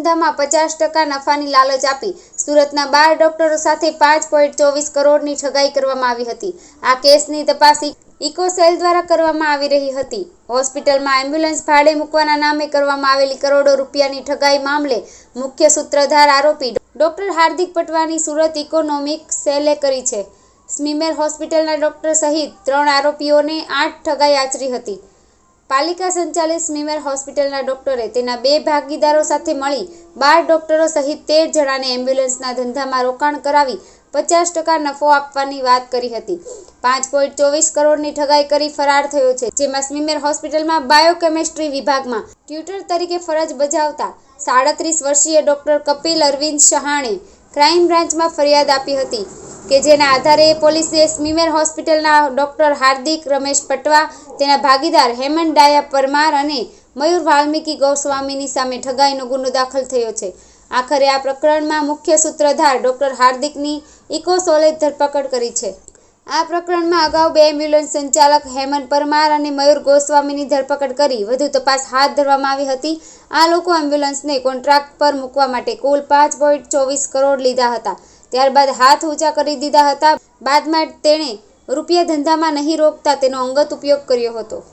ધંધામાં 50% નફાની લાલચ આપી સુરતના 12 ડોક્ટરો સાથે 5.24 કરોડની ઠગાઈ કરવામાં આવી હતી। આ કેસની તપાસ ઇકોસેલ દ્વારા કરવામાં આવી રહી હતી। હોસ્પિટલમાં એમ્બ્યુલન્સ ભાડે મૂકવાના નામે કરવામાં આવેલી કરોડો રૂપિયાની ઠગાઈ મામલે મુખ્ય સૂત્રધાર આરોપી ડોક્ટર હાર્દિક પટવાની સુરત ઇકોનોમિક સેલે કરી છે। સ્મીમેર હોસ્પિટલના ડોક્ટર સહિત 3 આરોપીઓને 8 ઠગાઈ આચરી હતી। પાલિકા સંચાલિત સ્મીમેર હોસ્પિટલના ડોક્ટરે તેના 2 ભાગીદારો સાથે મળી 12 ડોક્ટરો સહિત 13 જણાને એમ્બ્યુલન્સના ધંધામાં રોકાણ કરાવી 50% નફો આપવાની વાત કરી હતી। 5.24 કરોડની ઠગાઈ કરી ફરાર થયો છે, જેમાં સ્મીમેર હોસ્પિટલમાં બાયોકેમિસ્ટ્રી વિભાગમાં ટ્યુટર તરીકે ફરજ બજાવતા 37 વર્ષીય ડોક્ટર કપિલ અરવિંદ શહાણે ક્રાઇમ બ્રાન્ચમાં ફરિયાદ આપી હતી કે જેના આધારે પોલીસે સ્મીમેર હોસ્પિટલના ડોક્ટર હાર્દિક રમેશ પટવા, તેના ભાગીદાર હેમંત ડાયા પરમાર અને મયુર વાલ્મીકી ગોસ્વામીની સામે ઠગાઈનો ગુનો દાખલ થયો છે। આખરે આ પ્રકરણમાં મુખ્ય સૂત્રધાર ડોક્ટર હાર્દિકની ઇકોસોલે ધરપકડ કરી છે। આ પ્રકરણમાં અગાઉ 2 એમ્બ્યુલન્સ સંચાલક હેમંત પરમાર અને મયુર ગોસ્વામીની ધરપકડ કરી વધુ તપાસ હાથ ધરવામાં આવી હતી। આ લોકો એમ્બ્યુલન્સને કોન્ટ્રાક્ટ પર મૂકવા માટે કુલ 5.24 કરોડ લીધા હતા। ત્યારબાદ હાથ ઊંચા કરી દીધા હતા। બાદમાં તેણે રૂપિયા ધંધામાં નહીં રોકતા તેનો અંગત ઉપયોગ કર્યો હતો।